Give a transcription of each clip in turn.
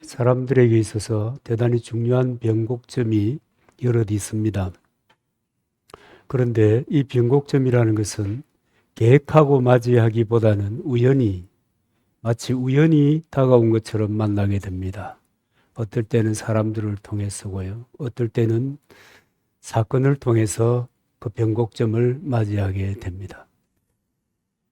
사람들에게 있어서 대단히 중요한 변곡점이 여럿 있습니다. 그런데 이 변곡점이라는 것은 계획하고 맞이하기보다는 마치 우연히 다가온 것처럼 만나게 됩니다. 어떨 때는 사람들을 통해서고요. 어떨 때는 사건을 통해서 그 변곡점을 맞이하게 됩니다.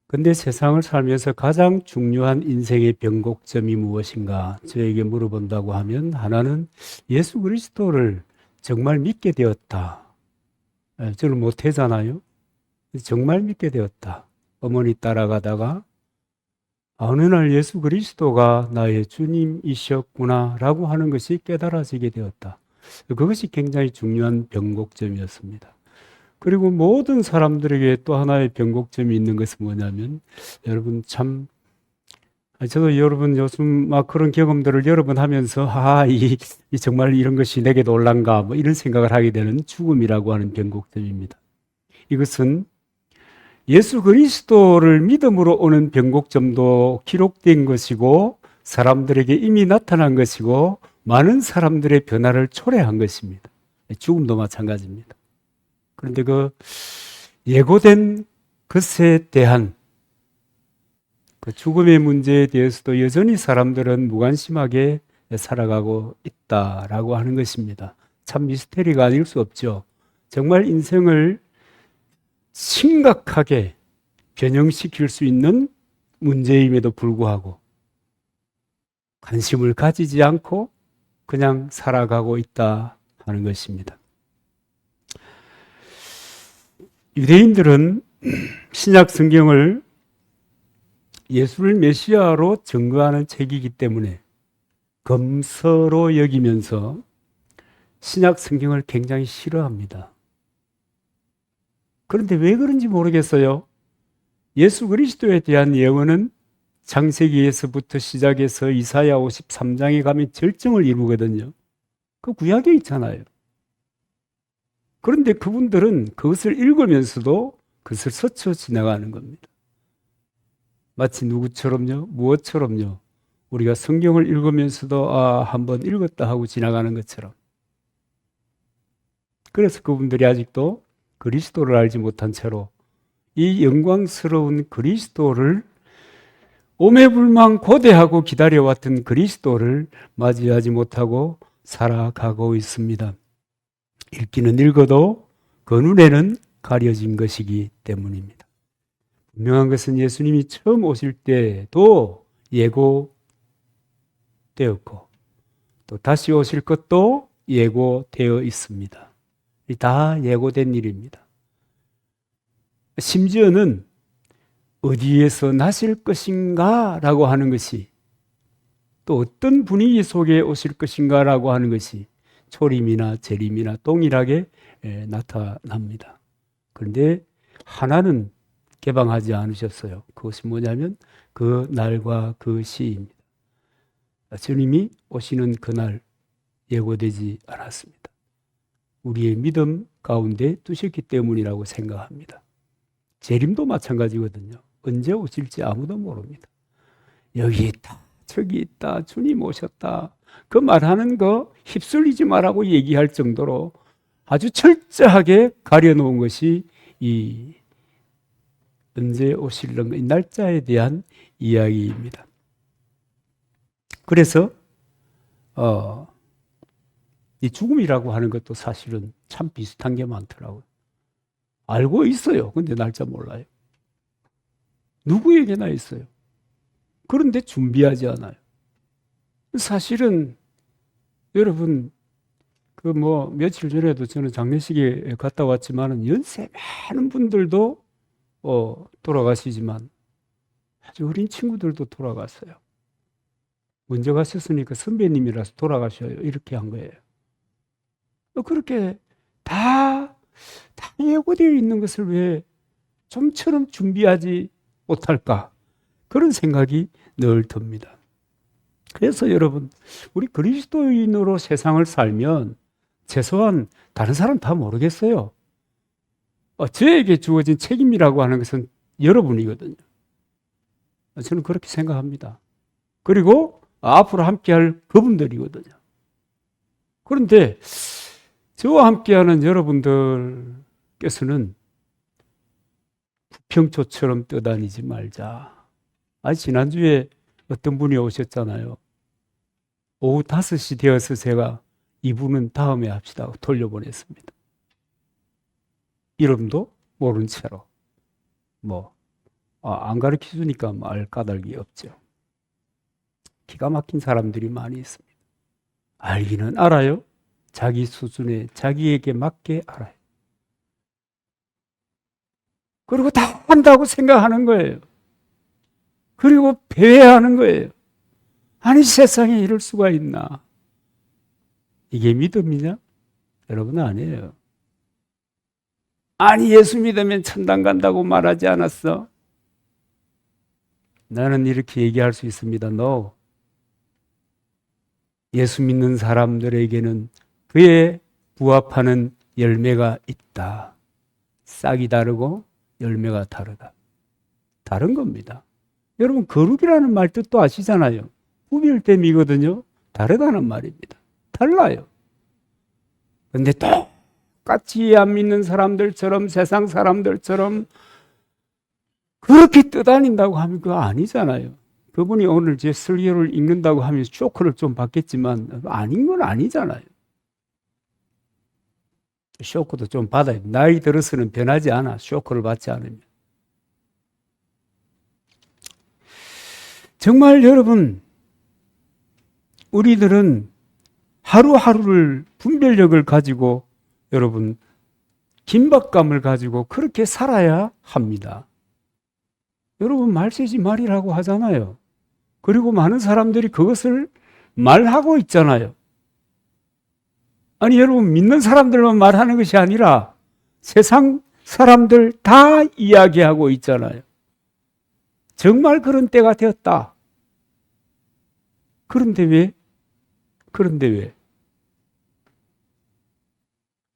근데 세상을 살면서 가장 중요한 인생의 변곡점이 무엇인가 저에게 물어본다고 하면 하나는 예수 그리스도를 정말 믿게 되었다. 저는 못하잖아요. 정말 믿게 되었다. 어머니 따라가다가 어느 날 예수 그리스도가 나의 주님이셨구나 라고 하는 것이 깨달아지게 되었다. 그것이 굉장히 중요한 변곡점이었습니다. 그리고 모든 사람들에게 또 하나의 변곡점이 있는 것은 뭐냐면 여러분 참 저도 여러분 요즘 막 그런 경험들을 여러 번 하면서 정말 이런 것이 내게도 올란가 뭐 이런 생각을 하게 되는 죽음이라고 하는 변곡점입니다. 이것은 예수 그리스도를 믿음으로 오는 변곡점도 기록된 것이고 사람들에게 이미 나타난 것이고 많은 사람들의 변화를 초래한 것입니다. 죽음도 마찬가지입니다. 그런데 그 예고된 것에 대한 그 죽음의 문제에 대해서도 여전히 사람들은 무관심하게 살아가고 있다라고 하는 것입니다. 참 미스테리가 아닐 수 없죠. 정말 인생을 심각하게 변형시킬 수 있는 문제임에도 불구하고 관심을 가지지 않고 그냥 살아가고 있다 하는 것입니다. 유대인들은 신약 성경을 예수를 메시아로 증거하는 책이기 때문에 검서로 여기면서 신약 성경을 굉장히 싫어합니다. 그런데 왜 그런지 모르겠어요. 예수 그리스도에 대한 예언은 창세기에서부터 시작해서 이사야 53장에 가면 절정을 이루거든요. 그 구약에 있잖아요. 그런데 그분들은 그것을 읽으면서도 그것을 스쳐 지나가는 겁니다. 마치 누구처럼요? 무엇처럼요? 우리가 성경을 읽으면서도 한번 읽었다 하고 지나가는 것처럼. 그래서 그분들이 아직도 그리스도를 알지 못한 채로 이 영광스러운 그리스도를 오매불망 고대하고 기다려왔던 그리스도를 맞이하지 못하고 살아가고 있습니다. 읽기는 읽어도 그 눈에는 가려진 것이기 때문입니다. 분명한 것은 예수님이 처음 오실 때도 예고되었고 또 다시 오실 것도 예고되어 있습니다. 다 예고된 일입니다. 심지어는 어디에서 나실 것인가 라고 하는 것이 또 어떤 분위기 속에 오실 것인가 라고 하는 것이 초림이나 재림이나 동일하게 나타납니다. 그런데 하나는 개방하지 않으셨어요. 그것이 뭐냐면 그 날과 그 시입니다. 주님이 오시는 그날 예고되지 않았습니다. 우리의 믿음 가운데 두셨기 때문이라고 생각합니다. 재림도 마찬가지거든요. 언제 오실지 아무도 모릅니다. 여기 있다, 저기 있다, 주님 오셨다. 그 말하는 거 휩쓸리지 말라고 얘기할 정도로 아주 철저하게 가려놓은 것이 이 언제 오실런가 이 날짜에 대한 이야기입니다. 그래서 이 죽음이라고 하는 것도 사실은 참 비슷한 게 많더라고요. 알고 있어요. 근데 날짜 몰라요. 누구에게나 있어요. 그런데 준비하지 않아요. 사실은 여러분 며칠 전에도 저는 장례식에 갔다 왔지만은 연세 많은 분들도 돌아가시지만 아주 어린 친구들도 돌아갔어요. 먼저 가셨으니까 선배님이라서 돌아가셔요. 이렇게 한 거예요. 그렇게 다 예고되어 있는 것을 왜 좀처럼 준비하지 못할까? 그런 생각이 늘 듭니다. 그래서 여러분, 우리 그리스도인으로 세상을 살면 최소한 다른 사람 다 모르겠어요. 저에게 주어진 책임이라고 하는 것은 여러분이거든요. 저는 그렇게 생각합니다. 그리고 앞으로 함께할 그분들이거든요. 그런데 저와 함께하는 여러분들께서는 부평초처럼 떠다니지 말자. 지난주에 어떤 분이 오셨잖아요. 오후 5시 되어서 제가 이분은 다음에 합시다 하고 돌려보냈습니다. 이름도 모른 채로. 안 가르쳐 주니까 말 까닭이 없죠. 기가 막힌 사람들이 많이 있습니다. 알기는 알아요. 자기 수준에 자기에게 맞게 알아요. 그리고 다 한다고 생각하는 거예요. 그리고 배회하는 거예요. 아니 세상에 이럴 수가 있나. 이게 믿음이냐? 여러분 아니에요. 아니 예수 믿으면 천당 간다고 말하지 않았어? 나는 이렇게 얘기할 수 있습니다. No. 예수 믿는 사람들에게는 그에 부합하는 열매가 있다. 싹이 다르고 열매가 다르다. 다른 겁니다. 여러분 거룩이라는 말 뜻도 아시잖아요. 구별됨이거든요. 다르다는 말입니다. 달라요. 그런데 똑같이 안 믿는 사람들처럼 세상 사람들처럼 그렇게 떠다닌다고 하면 그거 아니잖아요. 그분이 오늘 제 설교를 읽는다고 하면서 쇼크를 좀 받겠지만 아닌 건 아니잖아요. 쇼크도 좀 받아요. 나이 들어서는 변하지 않아. 쇼크를 받지 않으면. 정말 여러분, 우리들은 하루하루를 분별력을 가지고 여러분 긴박감을 가지고 그렇게 살아야 합니다. 여러분 말세지 말이라고 하잖아요. 그리고 많은 사람들이 그것을 말하고 있잖아요. 아니 여러분 믿는 사람들만 말하는 것이 아니라 세상 사람들 다 이야기하고 있잖아요. 정말 그런 때가 되었다. 그런데 왜?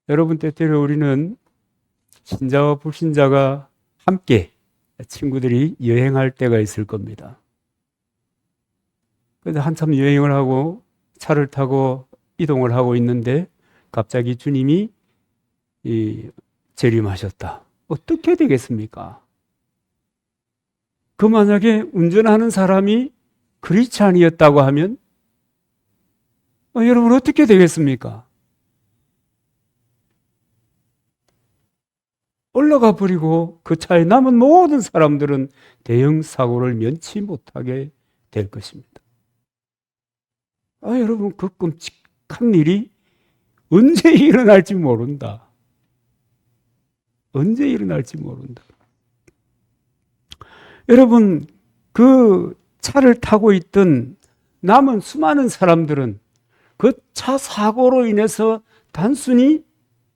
여러분 때때로 우리는 신자와 불신자가 함께 친구들이 여행할 때가 있을 겁니다. 그래서 한참 여행을 하고 차를 타고 이동을 하고 있는데 갑자기 주님이 재림하셨다. 어떻게 되겠습니까? 그 만약에 운전하는 사람이 크리스찬이었다고 하면 여러분 어떻게 되겠습니까? 올라가 버리고 그 차에 남은 모든 사람들은 대형 사고를 면치 못하게 될 것입니다. 여러분 그 끔찍한 일이 언제 일어날지 모른다. 언제 일어날지 모른다. 여러분 그 차를 타고 있던 남은 수많은 사람들은 그 차 사고로 인해서 단순히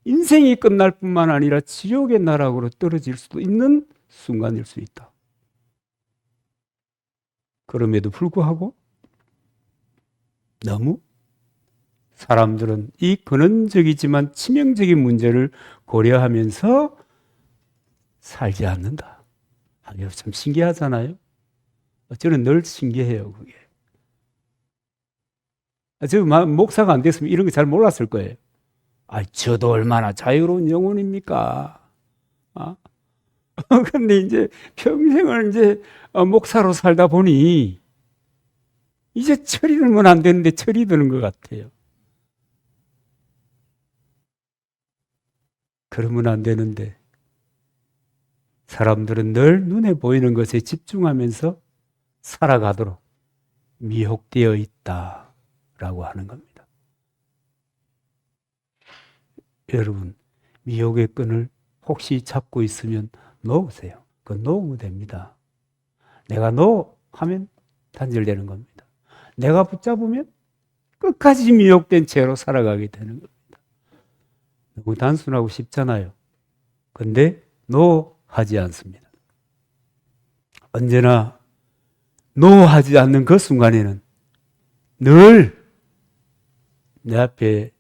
인생이 끝날 뿐만 아니라 지옥의 나락으로 떨어질 수도 있는 순간일 수 있다. 그럼에도 불구하고 너무 사람들은 이 근원적이지만 치명적인 문제를 고려하면서 살지 않는다. 이거 참 신기하잖아요. 저는 늘 신기해요, 그게. 저 목사가 안 됐으면 이런 거 잘 몰랐을 거예요. 저도 얼마나 자유로운 영혼입니까? 근데 이제 평생을 이제 목사로 살다 보니 이제 철이 들면 안 되는데 철이 드는 것 같아요. 그러면 안 되는데 사람들은 늘 눈에 보이는 것에 집중하면서 살아가도록 미혹되어 있다라고 하는 겁니다. 여러분, 미혹의 끈을 혹시 잡고 있으면 놓으세요. 그건 놓으면 됩니다. 내가 놓 하면 단절되는 겁니다. 내가 붙잡으면 끝까지 미혹된 채로 살아가게 되는 겁니다. 너무 단순하고 쉽잖아요. 근데 노 하지 않습니다. 언제나 노 하지 않는 그 순간에는 늘 내 앞에,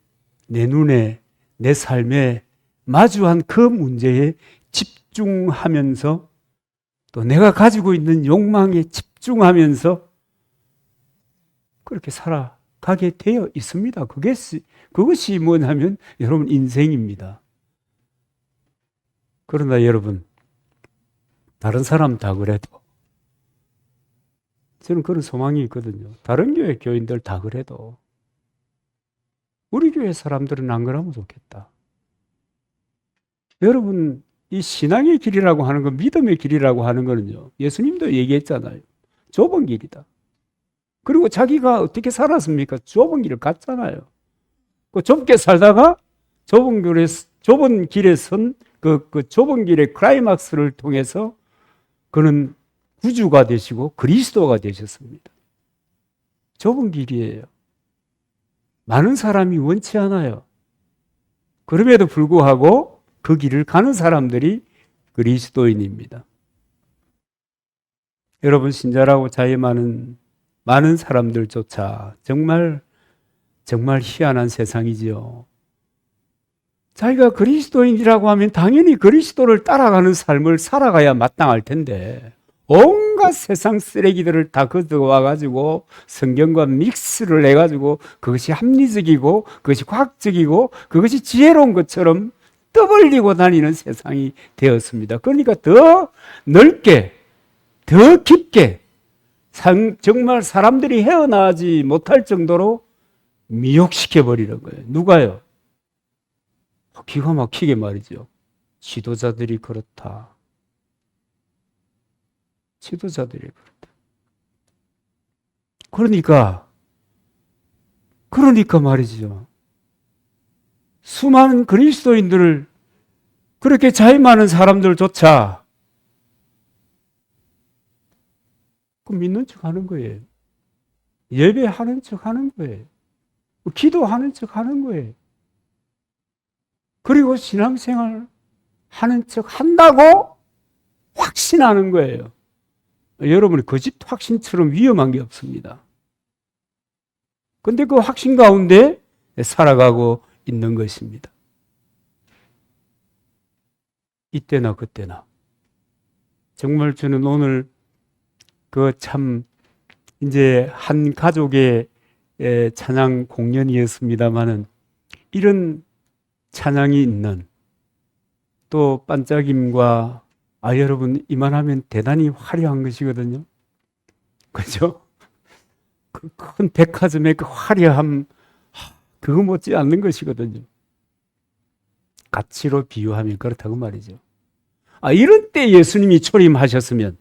내 눈에, 내 삶에 마주한 그 문제에 집중하면서 또 내가 가지고 있는 욕망에 집중하면서 그렇게 살아가게 되어 있습니다. 그것이 뭐냐면 여러분 인생입니다. 그러나 여러분, 다른 사람 다 그래도 저는 그런 소망이 있거든요. 다른 교회 교인들 다 그래도 우리 교회 사람들은 안 그러면 좋겠다. 여러분, 이 신앙의 길이라고 하는 건, 믿음의 길이라고 하는 거는요, 예수님도 얘기했잖아요. 좁은 길이다. 그리고 자기가 어떻게 살았습니까? 좁은 길을 갔잖아요. 그 좁게 살다가 좁은 길에 선 그 좁은 길의 클라이막스를 통해서 그는 구주가 되시고 그리스도가 되셨습니다. 좁은 길이에요. 많은 사람이 원치 않아요. 그럼에도 불구하고 그 길을 가는 사람들이 그리스도인입니다. 여러분, 신자라고 자임하는 많은 사람들조차 정말 희한한 세상이지요. 자기가 그리스도인이라고 하면 당연히 그리스도를 따라가는 삶을 살아가야 마땅할 텐데 온갖 세상 쓰레기들을 다 걷어와가지고 성경과 믹스를 해가지고 그것이 합리적이고 그것이 과학적이고 그것이 지혜로운 것처럼 떠벌리고 다니는 세상이 되었습니다. 그러니까 더 넓게 더 깊게 정말 사람들이 헤어나지 못할 정도로 미혹시켜버리는 거예요. 누가요? 기가 막히게 말이죠. 지도자들이 그렇다. 지도자들이 그렇다. 그러니까 말이죠. 수많은 그리스도인들을 그렇게 자임하는 사람들조차 믿는 척 하는 거예요. 예배하는 척 하는 거예요. 기도하는 척 하는 거예요. 그리고 신앙생활 하는 척 한다고 확신하는 거예요. 여러분이 거짓 확신처럼 위험한 게 없습니다. 근데 그 확신 가운데 살아가고 있는 것입니다. 이때나 그때나. 정말 저는 오늘 이제 한 가족의 찬양 공연이었습니다만은 이런 찬양이 있는 또 반짝임과 여러분 이만하면 대단히 화려한 것이거든요. 그죠? 그 큰 백화점의 그 화려함 그거 못지 않는 것이거든요. 가치로 비유하면 그렇다고 말이죠. 이런 때 예수님이 초림하셨으면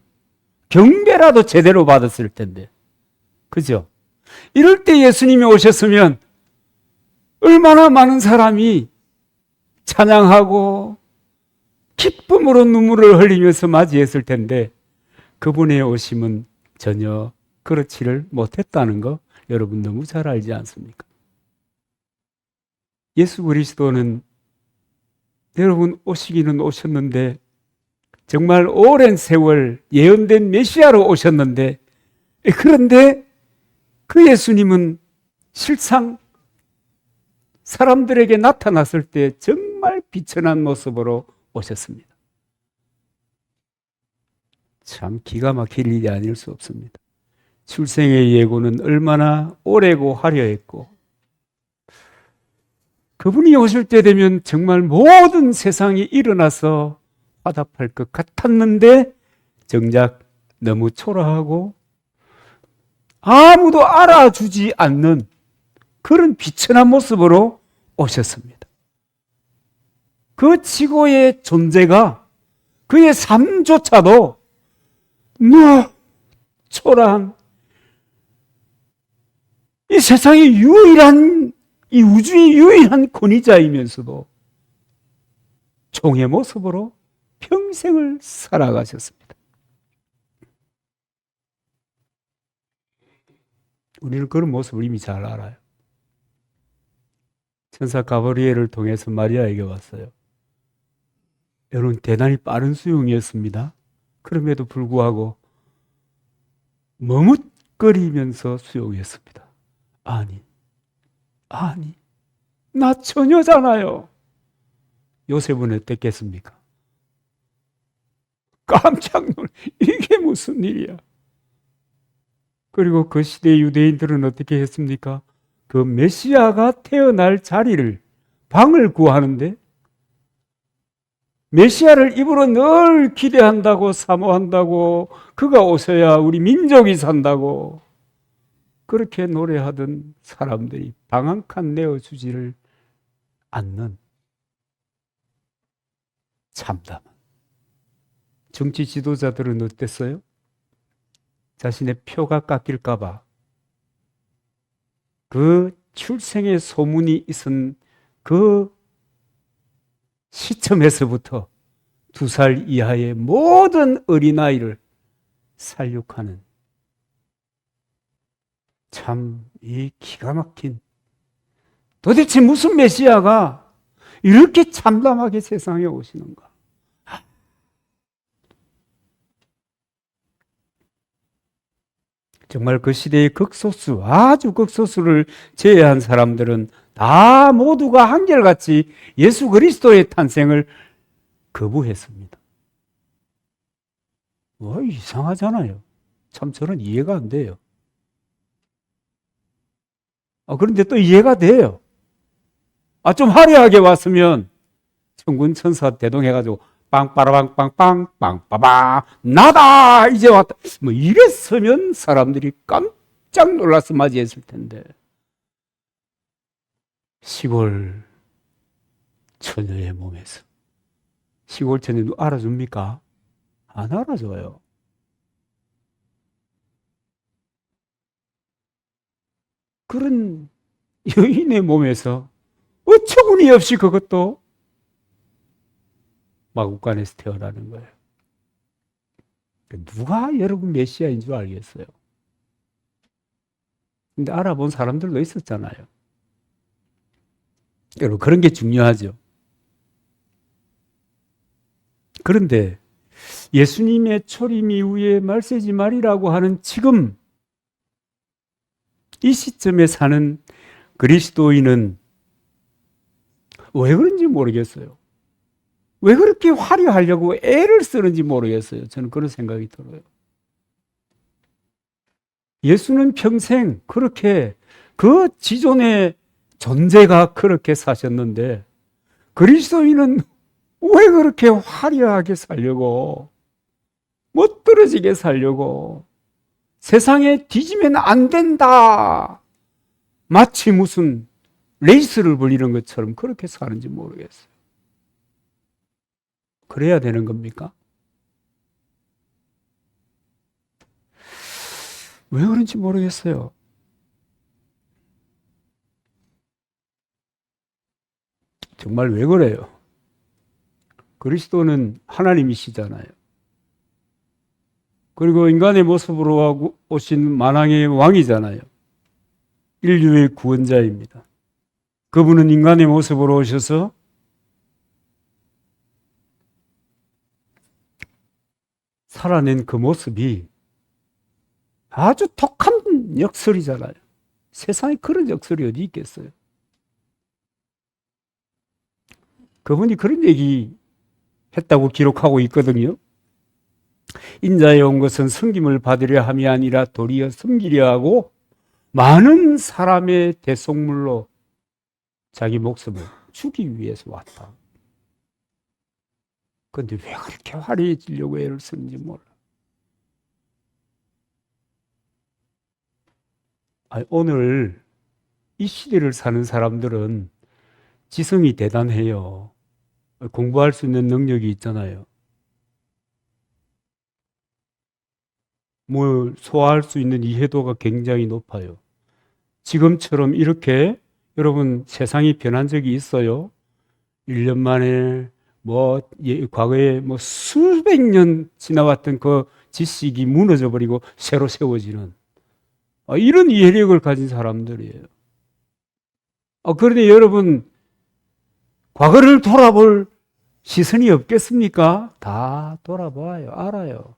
경배라도 제대로 받았을 텐데. 그죠? 이럴 때 예수님이 오셨으면 얼마나 많은 사람이 찬양하고 기쁨으로 눈물을 흘리면서 맞이했을 텐데 그분의 오심은 전혀 그렇지를 못했다는 거 여러분 너무 잘 알지 않습니까? 예수 그리스도는 여러분 오시기는 오셨는데 정말 오랜 세월 예언된 메시아로 오셨는데 그런데 그 예수님은 실상 사람들에게 나타났을 때 정말 비천한 모습으로 오셨습니다. 참 기가 막힐 일이 아닐 수 없습니다. 출생의 예고는 얼마나 오래고 화려했고 그분이 오실 때 되면 정말 모든 세상이 일어나서 화답할 것 같았는데 정작 너무 초라하고 아무도 알아주지 않는 그런 비천한 모습으로 오셨습니다. 그 지고의 존재가 그의 삶조차도 너무 초라한 이 세상의 유일한 이 우주의 유일한 권위자이면서도 종의 모습으로 평생을 살아가셨습니다. 우리는 그런 모습을 이미 잘 알아요. 천사 가브리엘을 통해서 마리아에게 왔어요. 여러분 대단히 빠른 수용이었습니다. 그럼에도 불구하고 머뭇거리면서 수용했습니다. 아니 나 처녀잖아요. 요셉은 어땠겠습니까? 깜짝 놀래. 이게 무슨 일이야? 그리고 그 시대 유대인들은 어떻게 했습니까? 그 메시아가 태어날 자리를, 방을 구하는데 메시아를 입으로 늘 기대한다고, 사모한다고, 그가 오셔야 우리 민족이 산다고 그렇게 노래하던 사람들이 방 한 칸 내어주지를 않는 참담한 정치 지도자들은 어땠어요? 자신의 표가 깎일까봐 그 출생의 소문이 있은 그 시점에서부터 2살 이하의 모든 어린아이를 살육하는 참 이 기가 막힌, 도대체 무슨 메시아가 이렇게 참담하게 세상에 오시는가? 정말 그 시대의 극소수, 아주 극소수를 제외한 사람들은 다 모두가 한결같이 예수 그리스도의 탄생을 거부했습니다. 이상하잖아요. 참 저는 이해가 안 돼요. 그런데 또 이해가 돼요. 좀 화려하게 왔으면 천군 천사 대동해가지고 빵빠라빵빵빵 빵빠바 나다 이제 왔다 뭐 이랬으면 사람들이 깜짝 놀라서 맞이했을 텐데, 시골 처녀의 몸에서 시골 처녀 알아줍니까? 안 알아줘요. 그런 여인의 몸에서 어처구니 없이 그것도 마구간에서 태어나는 거예요. 누가 여러분 메시아인 줄 알겠어요? 근데 알아본 사람들도 있었잖아요. 여러분, 그런 게 중요하죠. 그런데 예수님의 초림 이후에 말세지 말이라고 하는 지금 이 시점에 사는 그리스도인은 왜 그런지 모르겠어요. 왜 그렇게 화려하려고 애를 쓰는지 모르겠어요. 저는 그런 생각이 들어요. 예수는 평생 그렇게 그 지존의 존재가 그렇게 사셨는데 그리스도인은 왜 그렇게 화려하게 살려고, 멋들어지게 살려고, 세상에 뒤지면 안 된다, 마치 무슨 레이스를 벌이는 것처럼 그렇게 사는지 모르겠어요. 그래야 되는 겁니까? 왜 그런지 모르겠어요. 정말 왜 그래요? 그리스도는 하나님이시잖아요. 그리고 인간의 모습으로 오신 만왕의 왕이잖아요. 인류의 구원자입니다. 그분은 인간의 모습으로 오셔서 살아낸 그 모습이 아주 독한 역설이잖아요. 세상에 그런 역설이 어디 있겠어요? 그분이 그런 얘기 했다고 기록하고 있거든요. 인자에 온 것은 섬김을 받으려 함이 아니라 도리어 섬기려 하고 많은 사람의 대속물로 자기 목숨을 주기 위해서 왔다. 그런데 왜 그렇게 화려해지려고 애를 쓰는지 몰라. 오늘 이 시대를 사는 사람들은 지성이 대단해요. 공부할 수 있는 능력이 있잖아요. 뭘 소화할 수 있는 이해도가 굉장히 높아요. 지금처럼 이렇게 여러분 세상이 변한 적이 있어요? 1년 만에 과거에 수백 년 지나왔던 그 지식이 무너져 버리고 새로 세워지는 이런 이해력을 가진 사람들이에요. 그런데 여러분, 과거를 돌아볼 시선이 없겠습니까? 다 돌아봐요. 알아요.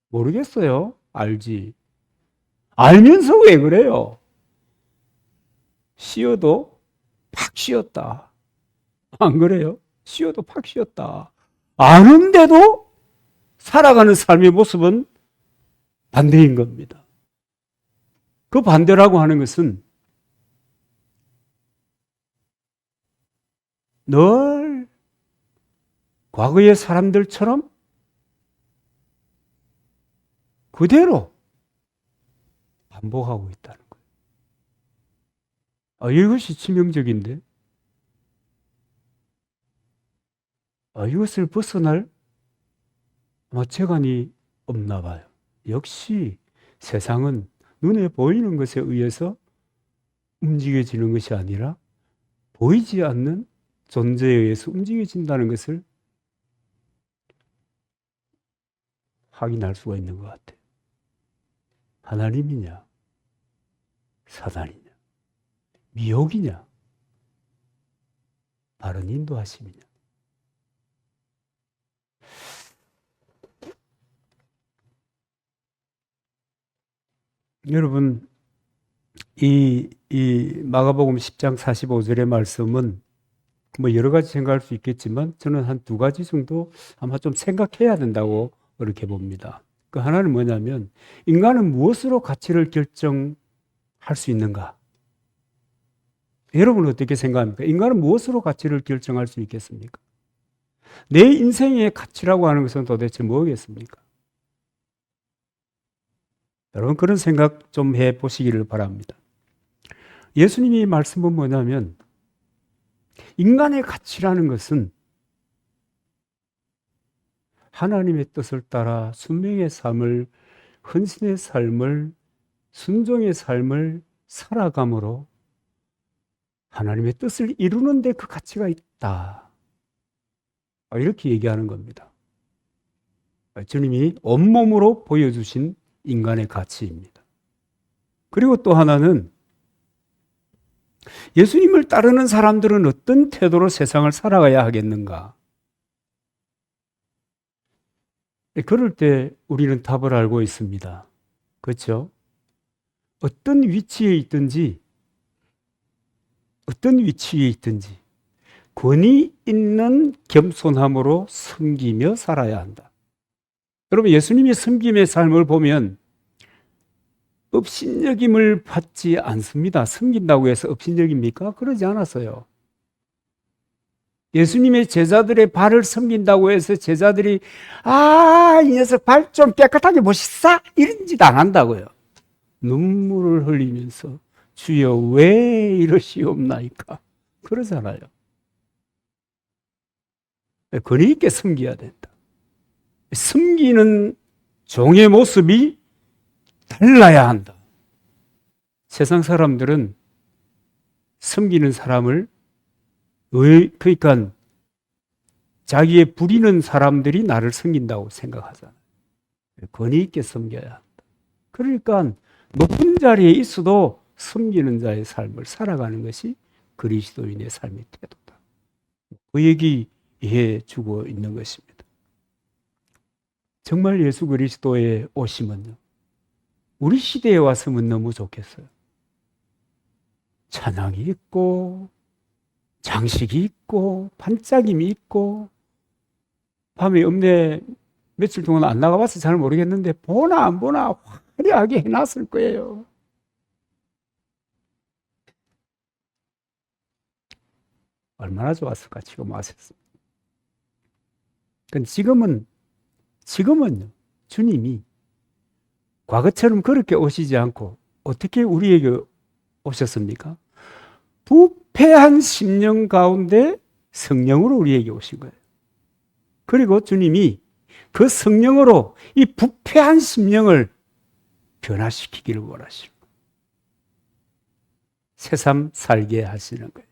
모르겠어요. 알지. 알면서 왜 그래요? 쉬어도 팍 쉬었다. 안 그래요? 쉬어도 팍 쉬었다. 아는데도 살아가는 삶의 모습은 반대인 겁니다. 그 반대라고 하는 것은 늘 과거의 사람들처럼 그대로 반복하고 있다는 거예요. 이것이 치명적인데, 이것을 벗어날 재간이 없나 봐요. 역시 세상은 눈에 보이는 것에 의해서 움직여지는 것이 아니라 보이지 않는 존재에 의해서 움직여진다는 것을 확인할 수가 있는 것 같아요. 하나님이냐, 사단이냐, 미혹이냐, 바른 인도하심이냐. 여러분, 이 마가복음 10장 45절의 말씀은 여러 가지 생각할 수 있겠지만 저는 한 두 가지 정도 아마 좀 생각해야 된다고 그렇게 봅니다. 그 하나는 뭐냐면, 인간은 무엇으로 가치를 결정할 수 있는가? 여러분은 어떻게 생각합니까? 인간은 무엇으로 가치를 결정할 수 있겠습니까? 내 인생의 가치라고 하는 것은 도대체 뭐겠습니까? 여러분, 그런 생각 좀 해보시기를 바랍니다. 예수님이 말씀은 뭐냐면, 인간의 가치라는 것은 하나님의 뜻을 따라 순명의 삶을, 헌신의 삶을, 순종의 삶을 살아감으로 하나님의 뜻을 이루는 데 그 가치가 있다. 이렇게 얘기하는 겁니다. 주님이 온몸으로 보여주신 인간의 가치입니다. 그리고 또 하나는, 예수님을 따르는 사람들은 어떤 태도로 세상을 살아가야 하겠는가? 그럴 때 우리는 답을 알고 있습니다. 그렇죠? 어떤 위치에 있든지 권위 있는 겸손함으로 섬기며 살아야 한다. 여러분, 예수님이 섬김의 삶을 보면 업신여김을 받지 않습니다. 섬긴다고 해서 업신여깁니까? 그러지 않았어요. 예수님의 제자들의 발을 섬긴다고 해서 제자들이 이 녀석 발 좀 깨끗하게 못씻어? 이런 짓 안 한다고요. 눈물을 흘리면서 주여 왜 이러시옵나이까? 그러잖아요. 권위 있게 섬겨야 된다. 섬기는 종의 모습이 달라야 한다. 세상 사람들은 섬기는 사람을, 그러니까 자기의 부리는 사람들이 나를 섬긴다고 생각하잖아요. 권위 있게 섬겨야 한다. 그러니까 높은 자리에 있어도 섬기는 자의 삶을 살아가는 것이 그리스도인의 삶의 태도다. 그 얘기해 주고 있는 것입니다. 정말 예수 그리스도의 오심은요, 우리 시대에 왔으면 너무 좋겠어요. 찬양이 있고 장식이 있고 반짝임이 있고, 밤에 읍내 며칠 동안 안 나가봐서 잘 모르겠는데 보나 안 보나 화려하게 해놨을 거예요. 얼마나 좋았을까 지금 왔었어요. 지금은 주님이 과거처럼 그렇게 오시지 않고 어떻게 우리에게 오셨습니까? 부패한 심령 가운데 성령으로 우리에게 오신 거예요. 그리고 주님이 그 성령으로 이 부패한 심령을 변화시키기를 원하시고 새삼 살게 하시는 거예요.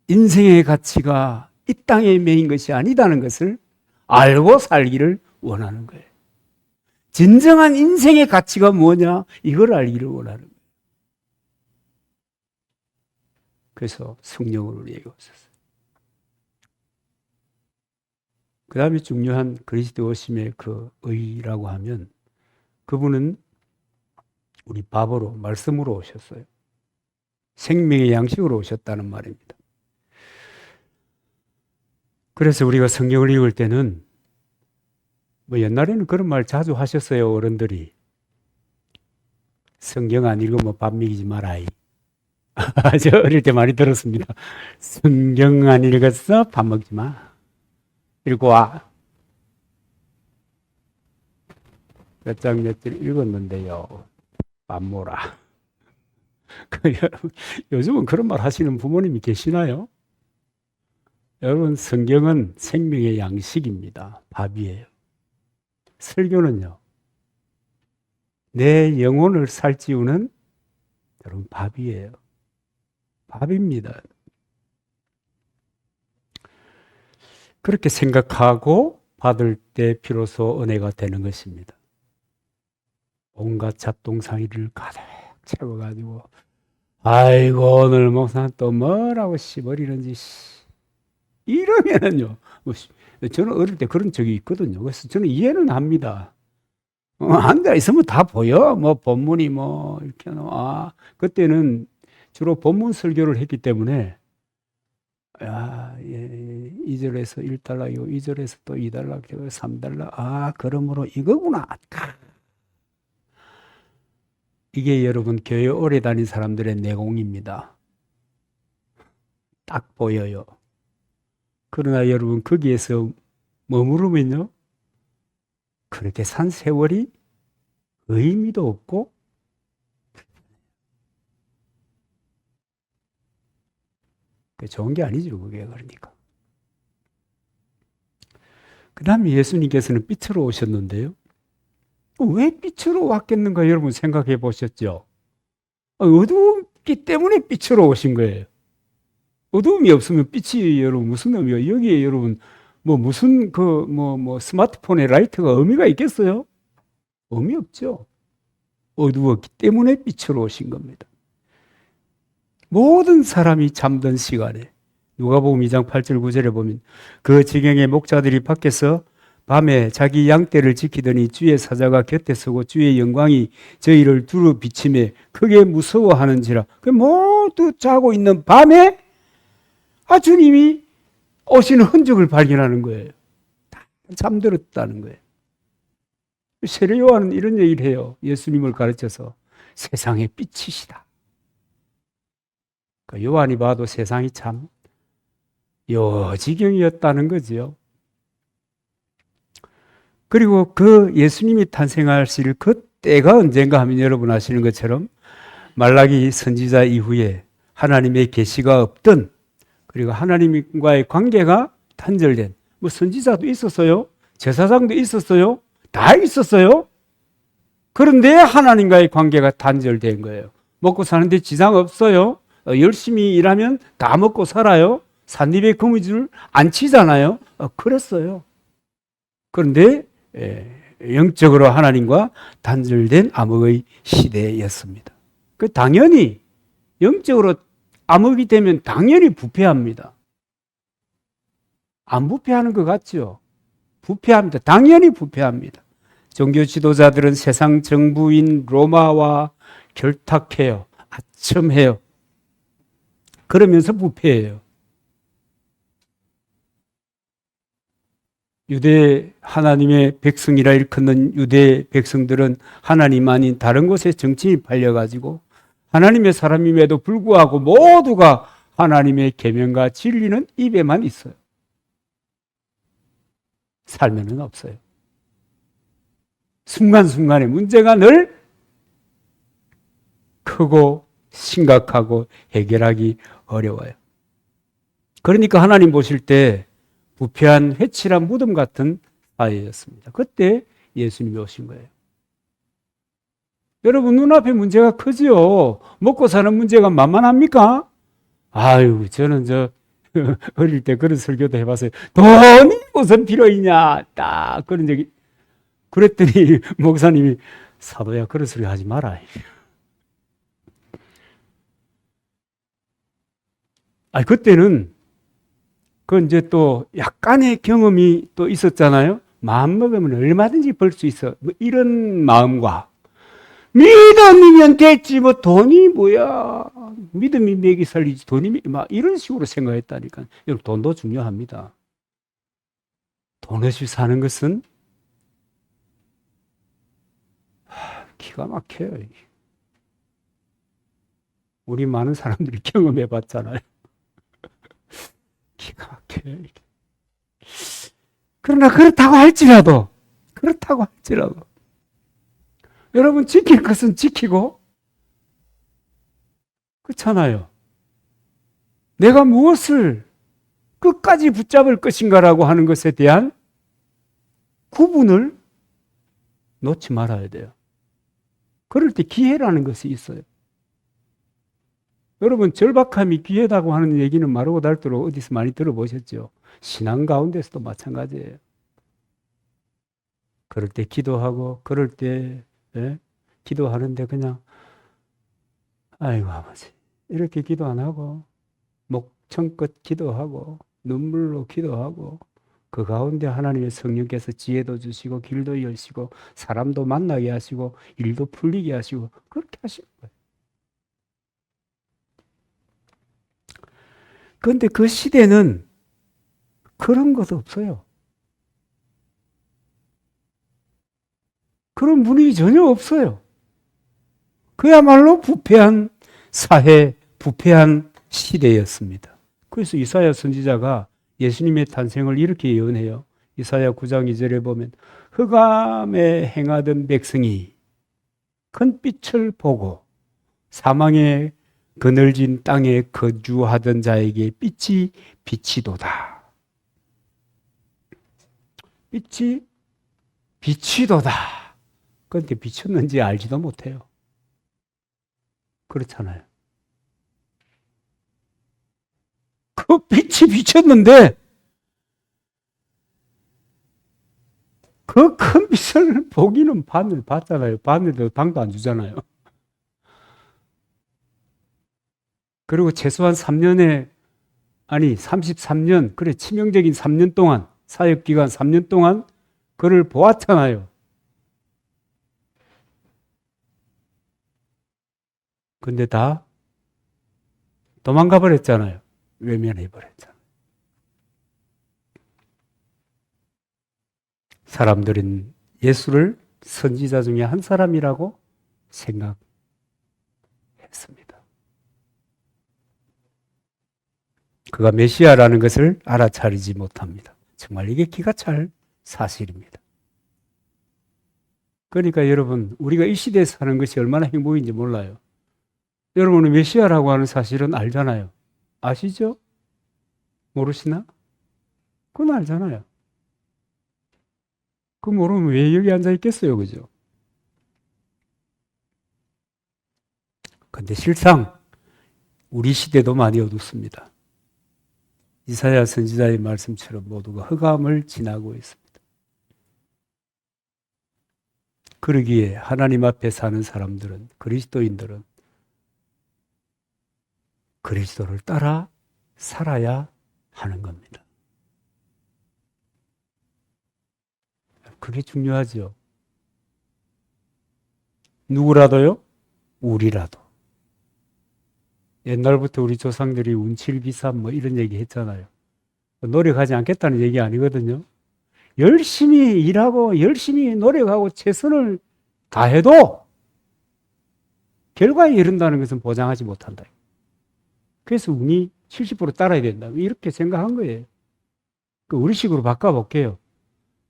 인생의 가치가 이 땅에 매인 것이 아니다는 것을 알고 살기를 원하는 거예요. 진정한 인생의 가치가 뭐냐? 이걸 알기를 원하는 거예요. 그래서 성령으로 우리에게 오셨어요. 그 다음에 중요한 그리스도 오심의 그 의라고 하면, 그분은 우리 밥으로, 말씀으로 오셨어요. 생명의 양식으로 오셨다는 말입니다. 그래서 우리가 성경을 읽을 때는, 옛날에는 그런 말 자주 하셨어요, 어른들이. 성경 안 읽으면 밥 먹이지 마라. 저 어릴 때 많이 들었습니다. 성경 안 읽었어? 밥 먹지 마. 읽고 와. 몇 장 몇 절 읽었는데요. 밥 먹어라. 요즘은 그런 말 하시는 부모님이 계시나요? 여러분, 성경은 생명의 양식입니다. 밥이에요. 설교는요, 내 영혼을 살찌우는 여러분 밥이에요. 밥입니다. 그렇게 생각하고 받을 때 비로소 은혜가 되는 것입니다. 온갖 잡동사니를 가득 채워가지고 아이고 오늘 목사는 또 뭐라고 씨버리는지 이러면은요. 저는 어릴 때 그런 적이 있거든요. 그래서 저는 이해는 합니다. 앉아 있으면 다 보여. 뭐 본문이 뭐 이렇게 그때는 주로 본문 설교를 했기 때문에 야, 예, 2절에서 1달러요. 2절에서 또 2달러, 3달러. 그러므로 이거구나. 이게 여러분 교회 오래 다닌 사람들의 내공입니다. 딱 보여요. 그러나 여러분 거기에서 머무르면요. 그렇게 산 세월이 의미도 없고 좋은 게 아니죠. 그게 그러니까. 그 다음에 예수님께서는 빛으로 오셨는데요. 왜 빛으로 왔겠는가 여러분 생각해 보셨죠? 어두웠기 때문에 빛으로 오신 거예요. 어두움이 없으면 빛이 여러분 무슨 의미가 여기에 여러분 뭐 무슨 스마트폰에 라이트가 의미가 있겠어요? 의미 없죠. 어두웠기 때문에 빛으로 오신 겁니다. 모든 사람이 잠든 시간에 누가복음 2장 8절 9절에 보면 그 지경의 목자들이 밖에서 밤에 자기 양떼를 지키더니 주의 사자가 곁에 서고 주의 영광이 저희를 두루 비치매 크게 무서워하는지라. 그 모두 자고 있는 밤에 주님이 오시는 흔적을 발견하는 거예요. 다 잠들었다는 거예요. 세례 요한은 이런 얘기를 해요. 예수님을 가르쳐서 세상의 빛이시다. 요한이 봐도 세상이 참 요지경이었다는 거지요. 그리고 그 예수님이 탄생하실 그 때가 언젠가 하면 여러분 아시는 것처럼 말라기 선지자 이후에 하나님의 계시가 없던 그리고 하나님과의 관계가 단절된 선지자도 있었어요. 제사장도 있었어요. 다 있었어요. 그런데 하나님과의 관계가 단절된 거예요. 먹고 사는데 지장 없어요. 열심히 일하면 다 먹고 살아요. 삿입에 거미줄 안 치잖아요. 그랬어요. 그런데 영적으로 하나님과 단절된 암흑의 시대였습니다. 당연히 영적으로 암흑이 되면 당연히 부패합니다. 안 부패하는 것 같죠? 부패합니다. 당연히 부패합니다. 종교 지도자들은 세상 정부인 로마와 결탁해요. 아첨해요. 그러면서 부패해요. 유대 하나님의 백성이라 일컫는 유대 백성들은 하나님 아닌 다른 곳에 정치에 팔려가지고 하나님의 사람임에도 불구하고 모두가 하나님의 계명과 진리는 입에만 있어요. 삶에는 없어요. 순간순간의 문제가 늘 크고 심각하고 해결하기 어려워요. 그러니까 하나님 보실 때 부패한 회칠한 무덤 같은 사회였습니다. 그때 예수님이 오신 거예요. 여러분 눈앞에 문제가 크지요. 먹고 사는 문제가 만만합니까? 저는 어릴 때 그런 설교도 해봤어요. 돈이 무슨 필요 있냐? 딱 그런 적이. 그랬더니 목사님이 사도야 그런 소리 하지 마라. 그때는 이제 또 약간의 경험이 또 있었잖아요. 마음 먹으면 얼마든지 벌 수 있어. 이런 마음과 믿음이면 됐지 돈이 뭐야. 믿음이 먹이 살리지 돈이 이런 식으로 생각했다니까. 여러분 돈도 중요합니다. 돈 없이 사는 것은 기가 막혀요. 우리 많은 사람들이 경험해 봤잖아요. 기가 막혀요. 그러나 그렇다고 할지라도 여러분 지킬 것은 지키고 그렇잖아요. 내가 무엇을 끝까지 붙잡을 것인가라고 하는 것에 대한 구분을 놓지 말아야 돼요. 그럴 때 기회라는 것이 있어요. 여러분 절박함이 기회다고 하는 얘기는 마르고 닳도록 어디서 많이 들어보셨죠? 신앙 가운데서도 마찬가지예요. 그럴 때 기도하고 그럴 때 기도하는데 그냥 아이고 아버지 이렇게 기도 안 하고 목청껏 기도하고 눈물로 기도하고 그 가운데 하나님의 성령께서 지혜도 주시고 길도 여시고 사람도 만나게 하시고 일도 풀리게 하시고 그렇게 하시는 거예요. 그런데 그 시대는 그런 것도 없어요. 그런 분위기 전혀 없어요. 그야말로 부패한 사회, 부패한 시대였습니다. 그래서 이사야 선지자가 예수님의 탄생을 이렇게 예언해요. 이사야 9장 2절에 보면 흑암에 행하던 백성이 큰 빛을 보고 사망의 그늘진 땅에 거주하던 자에게 빛이 비치도다. 빛이 비치도다. 그런데 비쳤는지 알지도 못해요. 그렇잖아요. 그 빛이 비쳤는데 그 큰 빛을 보기는 봤잖아요. 봤는데 방도 안 주잖아요. 그리고 최소한 3년에 33년 그래 치명적인 3년 동안 사역기간 3년 동안 그를 보았잖아요. 근데 다 도망가 버렸잖아요. 외면해 버렸잖아요. 사람들은 예수를 선지자 중에 한 사람이라고 생각했습니다. 그가 메시아라는 것을 알아차리지 못합니다. 정말 이게 기가 찰 사실입니다. 그러니까 여러분, 우리가 이 시대에 사는 것이 얼마나 행복인지 몰라요. 여러분은 메시아라고 하는 사실은 알잖아요. 아시죠? 모르시나? 그건 알잖아요. 그 모르면 왜 여기 앉아 있겠어요, 그죠? 근데 실상 우리 시대도 많이 어둡습니다. 이사야 선지자의 말씀처럼 모두가 흑암을 지나고 있습니다. 그러기에 하나님 앞에 사는 사람들은, 그리스도인들은 그리스도를 따라 살아야 하는 겁니다. 그게 중요하죠. 누구라도요? 우리라도. 옛날부터 우리 조상들이 운칠비삼 뭐 이런 얘기 했잖아요. 노력하지 않겠다는 얘기 아니거든요. 열심히 일하고 열심히 노력하고 최선을 다해도 결과에 이른다는 것은 보장하지 못한다. 그래서 운이 70% 따라야 된다. 이렇게 생각한 거예요. 우리식으로 바꿔볼게요.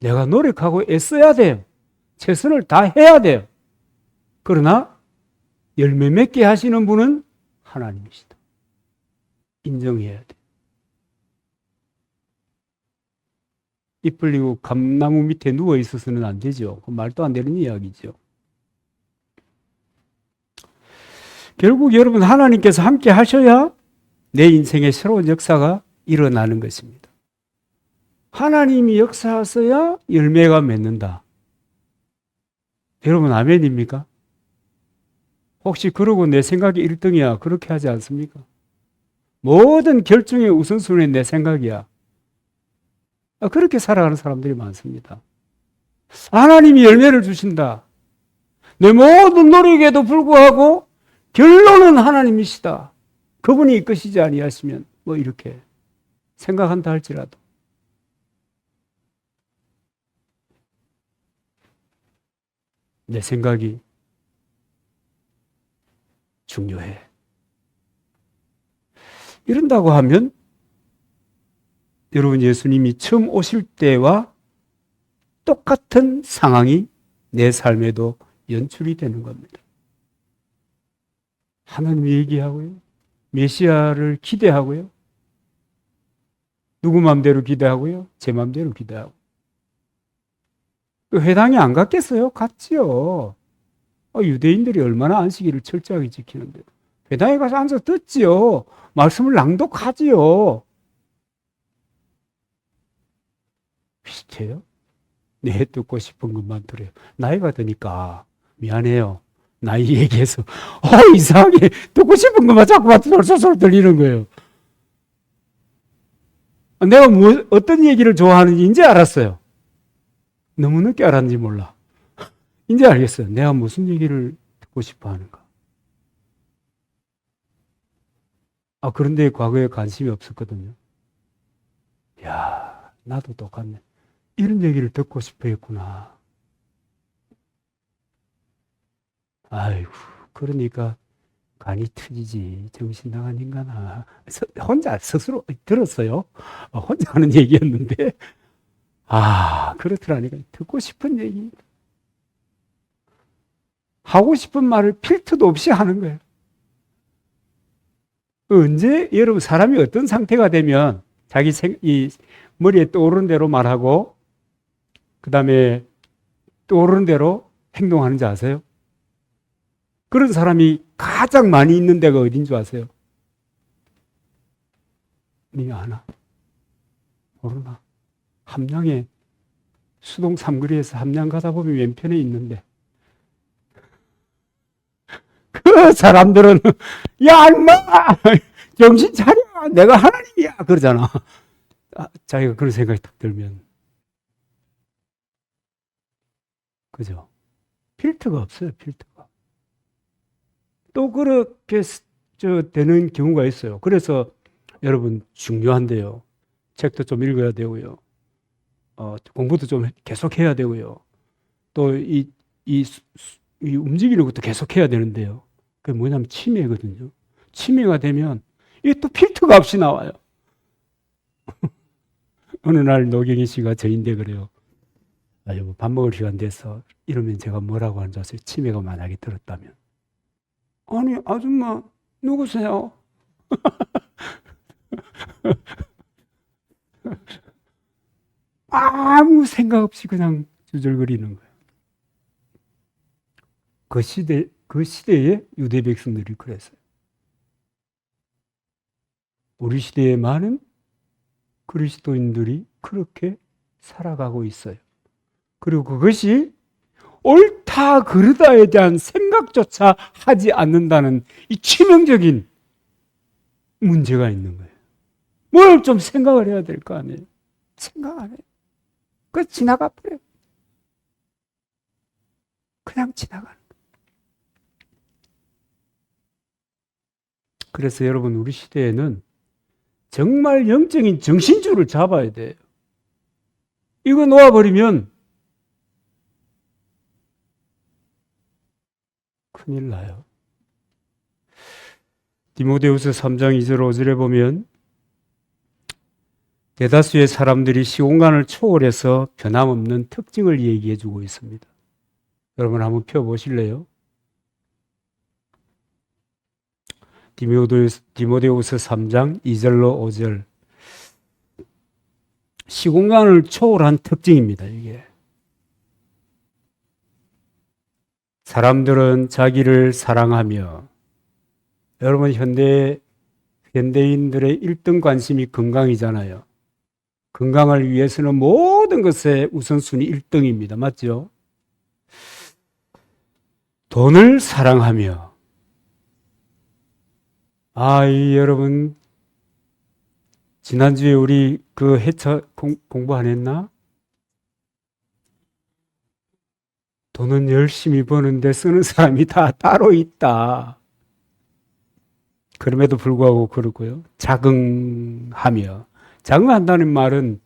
내가 노력하고 애써야 돼요. 최선을 다해야 돼요. 그러나 열매 맺게 하시는 분은 하나님이시다. 인정해야 돼. 입 벌리고 감나무 밑에 누워 있어서는 안 되죠. 말도 안 되는 이야기죠. 결국 여러분 하나님께서 함께 하셔야 내 인생의 새로운 역사가 일어나는 것입니다. 하나님이 역사하셔야 열매가 맺는다. 여러분 아멘입니까? 혹시 그러고 내 생각이 1등이야 그렇게 하지 않습니까? 모든 결정의 우선순위는 내 생각이야. 그렇게 살아가는 사람들이 많습니다. 하나님이 열매를 주신다. 내 모든 노력에도 불구하고 결론은 하나님이시다. 그분이 이끄시지 아니하시면 뭐 이렇게 생각한다 할지라도 내 생각이 중요해. 이런다고 하면 여러분 예수님이 처음 오실 때와 똑같은 상황이 내 삶에도 연출이 되는 겁니다. 하나님 얘기하고요. 메시아를 기대하고요. 누구 마음대로 기대하고요. 제 마음대로 기대하고. 회당에 안 갔겠어요? 갔지요. 유대인들이 얼마나 안식일을 철저하게 지키는데. 회당에 가서 앉아서 듣지요. 말씀을 낭독하지요. 비슷해요. 내 듣고 싶은 것만 들어요. 나이가 드니까 미안해요. 나이 얘기해서 이상하게 듣고 싶은 것만 자꾸만 솔솔 들리는 거예요. 내가 어떤 얘기를 좋아하는지 이제 알았어요. 너무 늦게 알았는지 몰라. 이제 알겠어요. 내가 무슨 얘기를 듣고 싶어 하는가. 그런데 과거에 관심이 없었거든요. 야, 나도 똑같네. 이런 얘기를 듣고 싶어 했구나. 아이고, 그러니까 간이 터지지. 정신 나간 인간아. 혼자 스스로 들었어요. 혼자 하는 얘기였는데. 그렇더라니까. 듣고 싶은 얘기. 하고 싶은 말을 필터도 없이 하는 거예요. 언제 여러분 사람이 어떤 상태가 되면 자기 이 머리에 떠오르는 대로 말하고 그 다음에 떠오르는 대로 행동하는지 아세요? 그런 사람이 가장 많이 있는 데가 어딘 줄 아세요? 니 아나? 모르나? 함양에 수동 삼거리에서 함양 가다 보면 왼편에 있는데 그 사람들은 야 인마 정신 차려 내가 하나님이야 그러잖아. 자기가 그런 생각이 딱 들면 그죠? 필터가 없어요. 필터가. 또 그렇게 되는 경우가 있어요. 그래서 여러분 중요한데요. 책도 좀 읽어야 되고요. 공부도 좀 계속해야 되고요. 또 이 움직이는 것도 계속해야 되는데요. 그게 뭐냐면 치매거든요. 치매가 되면 이게 또 필터가 없이 나와요. 어느 날 노경희 씨가 저인데 그래요. 여보 밥 먹을 시간 돼서 이러면 제가 뭐라고 하는지 아세요? 치매가 만약에 들었다면. 아니 아줌마 누구세요? 아무 생각 없이 그냥 주절거리는 거예요. 그 시대에 유대 백성들이 그랬어요. 우리 시대에 많은 그리스도인들이 그렇게 살아가고 있어요. 그리고 그것이 옳다 그르다에 대한 생각조차 하지 않는다는 이 치명적인 문제가 있는 거예요. 뭘 좀 생각을 해야 될 거 아니에요. 생각 안 해요. 그 지나가 버려요. 그냥 지나가는 거예요. 그래서 여러분 우리 시대에는 정말 영적인 정신줄을 잡아야 돼요. 이거 놓아버리면 큰일 나요. 디모데후서 3장 2절 5절에 보면 대다수의 사람들이 시공간을 초월해서 변함없는 특징을 얘기해 주고 있습니다. 여러분 한번 펴보실래요? 디모데후서 3장 2절로 5절. 시공간을 초월한 특징입니다. 이게. 사람들은 자기를 사랑하며 여러분 현대인들의 1등 관심이 건강이잖아요. 건강을 위해서는 모든 것의 우선순위 1등입니다. 맞죠? 돈을 사랑하며 여러분 지난주에 우리 그 해차 공부 안 했나? 돈은 열심히 버는데 쓰는 사람이 다 따로 있다. 그럼에도 불구하고 그러고요. 자긍하며. 자긍한다는 말은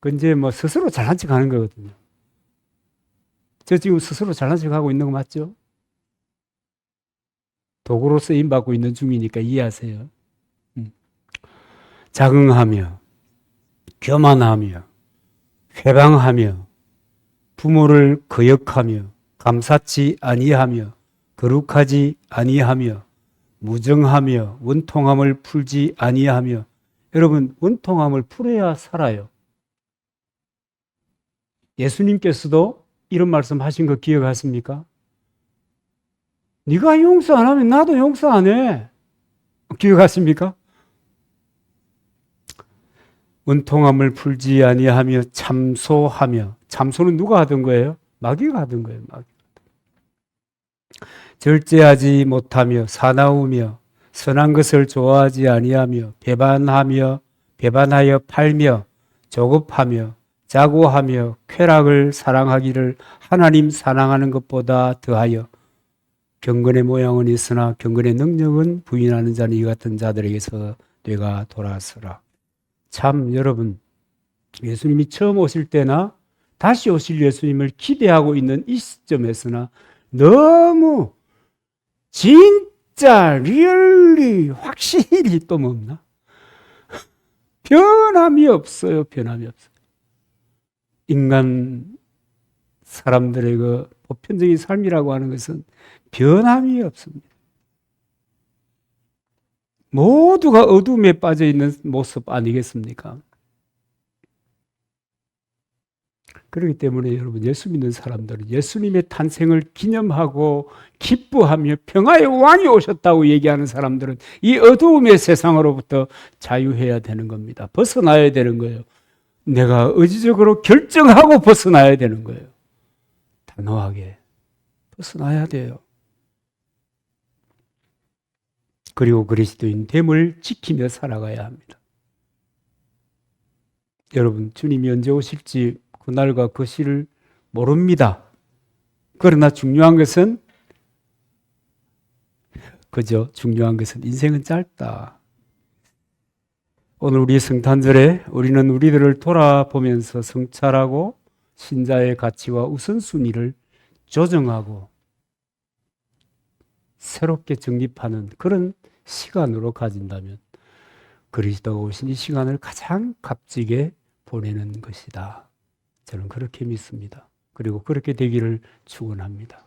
그 이제 뭐 스스로 잘난 척 하는 거거든요. 저 지금 스스로 잘난 척 하고 있는 거 맞죠? 도구로 쓰임 받고 있는 중이니까 이해하세요. 자긍하며 교만하며 회방하며 부모를 거역하며 감사치 아니하며 거룩하지 아니하며 무정하며 원통함을 풀지 아니하며. 여러분, 원통함을 풀어야 살아요. 예수님께서도 이런 말씀 하신 거 기억하십니까? 네가 용서 안 하면 나도 용서 안 해. 기억하십니까? 원통함을 풀지 아니하며 참소하며. 참소는 누가 하던 거예요? 마귀가 하던 거예요. 마귀. 절제하지 못하며 사나우며 선한 것을 좋아하지 아니하며 배반하여 팔며 조급하며 자고하며 쾌락을 사랑하기를 하나님 사랑하는 것보다 더하여. 경건의 모양은 있으나 경건의 능력은 부인하는 자는 이 같은 자들에게서 뇌가 돌아서라. 참 여러분, 예수님이 처음 오실 때나 다시 오실 예수님을 기대하고 있는 이 시점에서나 너무 진짜 리얼리 확실히 또 뭡나? 변함이 없어요. 변함이 없어요. 인간 사람들의 그 보편적인 삶이라고 하는 것은 변함이 없습니다. 모두가 어둠에 빠져 있는 모습 아니겠습니까? 그렇기 때문에 여러분, 예수 믿는 사람들은 예수님의 탄생을 기념하고 기뻐하며 평화의 왕이 오셨다고 얘기하는 사람들은 이 어두움의 세상으로부터 자유해야 되는 겁니다. 벗어나야 되는 거예요. 내가 의지적으로 결정하고 벗어나야 되는 거예요. 단호하게 벗어나야 돼요. 그리고 그리스도인 됨을 지키며 살아가야 합니다. 여러분, 주님이 언제 오실지 그날과 그 시를 모릅니다. 그러나 중요한 것은 인생은 짧다. 오늘 우리 성탄절에 우리는 우리들을 돌아보면서 성찰하고 신자의 가치와 우선순위를 조정하고 새롭게 정립하는 그런 시간으로 가진다면 그리스도가 오신 이 시간을 가장 값지게 보내는 것이다. 저는 그렇게 믿습니다. 그리고 그렇게 되기를 축원합니다.